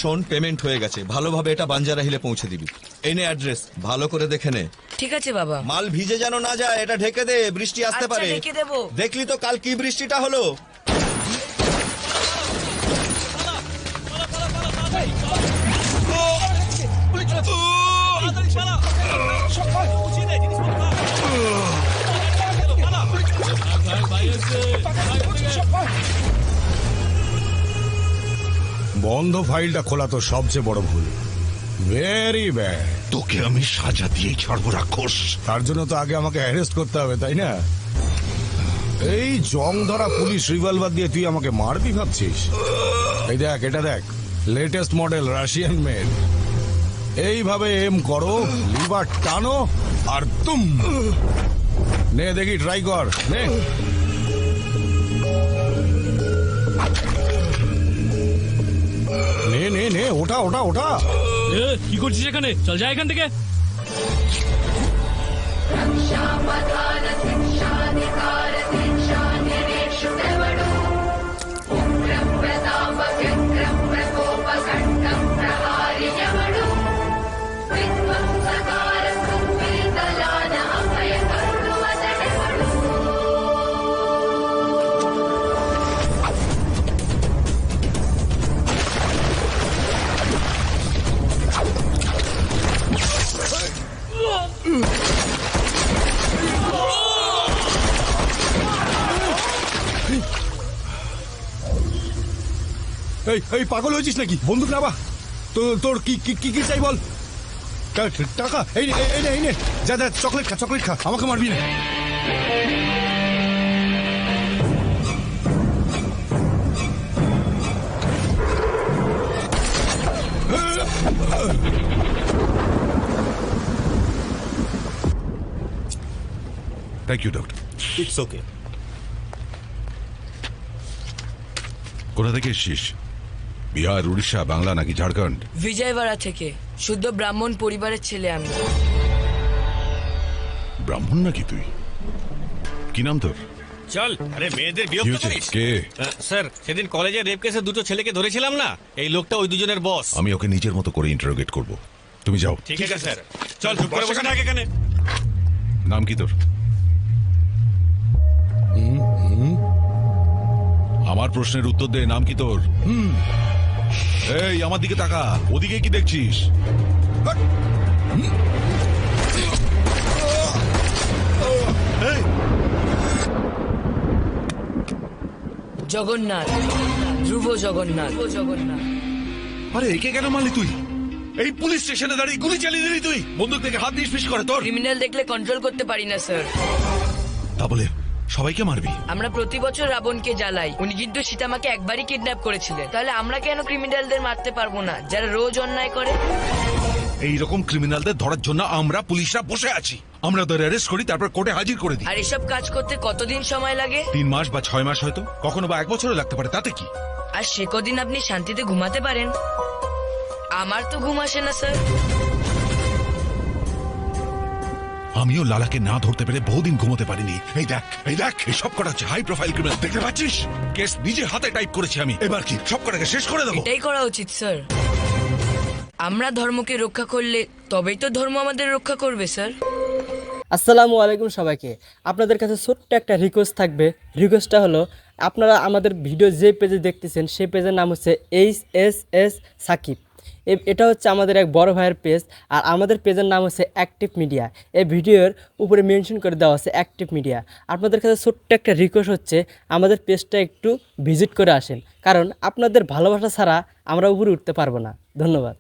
শোন, পেমেন্ট হয়ে গেছে, ভালোভাবে এটা বাঞ্জারা হিলে পৌঁছে দিবি। এই নে অ্যাড্রেস, ভালো করে দেখে নে। ঠিক আছে বাবা। মাল ভিজে যেন না যায়, এটা ঢেকে দে, বৃষ্টি আসতে আচ্ছা, পারে। ঢেকে দেবো। দেখলি তো কাল কি বৃষ্টিটা হলো। বন্ধ ফাইলটা খোলা তো সবচেয়ে বড় ভুল। Very bad. তোকে আমি সাজা দিয়েই ছাড়বো রাক্ষস। তার জন্য তো আগে আমাকে অ্যারেস্ট করতে হবে, তাই না? এই জং ধরা পুলিশ রিভলভার দিয়ে তুই আমাকে মারবি ভাবছিস? এই দেখ, এটা দেখ, লেটেস্ট মডেল রাশিয়ান মেড। এইভাবে এম করো, লিভার টানো আর তুম। নে দেখি, ট্রাই কর, নে। নে নে নে, ওটা ওটা ওটা। কি করছিস এখানে? চল যা এখান থেকে। এই এই পাগল হয়েছিস নাকি? বন্দুক নাবা। তোর কি কি কি চাই বল? টাকা? এই নে, এই নে, এই নে, যা যা, চকলেট খা, চকলেট খা, আমাকে মারবি না। Thank you doctor. It's okay. কোথা থেকে এসছিস? বিহার, উড়িষ্যা, বাংলা নাকি ঝাড়খণ্ড? বিজয়বাড়া থেকে, শুদ্ধ ব্রাহ্মণ পরিবারের ছেলে আমি। ব্রাহ্মণ নাকি তুই? কি নাম তোর? চল। আরে মেয়েদের কি বিরক্ত হয়েছে? করিস। কে? স্যার, সেদিন কলেজে রেপ কেসে দুটো ছেলেকে ধরেছিলাম না, এই লোকটা ওই দুজনের বস। আমি ওকে নিজের মতো করে ইন্টারোগেট করব। তুমি যাও। ঠিক আছে স্যার, চল চুপ করে বসে থাক এখানে। নাম কি তোর? আমার প্রশ্নের উত্তর দে, নাম কি তোর? এই আমার দিকে তাকা, ওদিকে কি দেখছিস? জগন্নাথ, ধ্রুব জগন্নাথ। আরে একে কেন মারলি তুই? এই পুলিশ স্টেশনে দাঁড়িয়ে গুলি চালিয়ে দিলি তুই? বন্দুক থেকে হাত দিয়ে ফিস করে তোর? ক্রিমিনাল দেখলে কন্ট্রোল করতে পারি না স্যার। তা বলে সবাইকে মারবি? আমরা প্রতি বছর রাবণকে জ্বালাই, উনি কিন্তু সীতামাকে একবারই কিডন্যাপ করেছিলেন। তাহলে আমরা কেন ক্রিমিনালদের মারতে পারবো না, যারা রোজ অন্যায় করে? এইরকম ক্রিমিনালদের ধরার জন্য আমরা পুলিশরা বসে আছি। আমরা ওদের অ্যারেস্ট করি, তারপর কোর্টে হাজির করে দিই। আর এসব কাজ করতে কতদিন সময় লাগে? 3 মাস বা 6 মাস, হয়তো কখনো বা 1 বছরও লাগতে পারে, তাতে কি? আর সে কদিন আপনি শান্তিতে ঘুমাতে পারেন? আমার তো ঘুম আসে না স্যার। আমিও লালাকে না ধরতে পেরে বহুদিন ঘুমোতে পারিনি। এই দেখ, এই দেখ, এই সব কটা হচ্ছে হাই প্রোফাইল ক্রিমিনাল, দেখতে পাচ্ছিস? কেস নিজে হাতে টাইপ করেছি আমি। এবার কি সব কটাকে শেষ করে দেবো? এটাই করা উচিত স্যার। আমরা ধর্মকে রক্ষা করলে তবেই তো ধর্ম আমাদের রক্ষা করবে স্যার। আসসালামু আলাইকুম সবাইকে। আপনাদের কাছে ছোট্ট একটা রিকোয়েস্ট থাকবে। রিকোয়েস্টটা হলো, আপনারা আমাদের ভিডিও যে পেজে দেখতেছেন সেই পেজের নাম হচ্ছে HSS সাকিব। এটা হচ্ছে আমাদের এক বড় ভাইয়ের পেজ, আর আমাদের পেজের নাম হচ্ছে অ্যাক্টিভ মিডিয়া। এই ভিডিওর উপরে মেনশন করে দেওয়া আছে অ্যাক্টিভ মিডিয়া। আপনাদের কাছে ছোট্ট একটা রিকোয়েস্ট হচ্ছে, আমাদের পেজটা একটু ভিজিট করে আসেন, কারণ আপনাদের ভালোবাসা ছাড়া আমরা উপরে উঠতে পারবো না। ধন্যবাদ।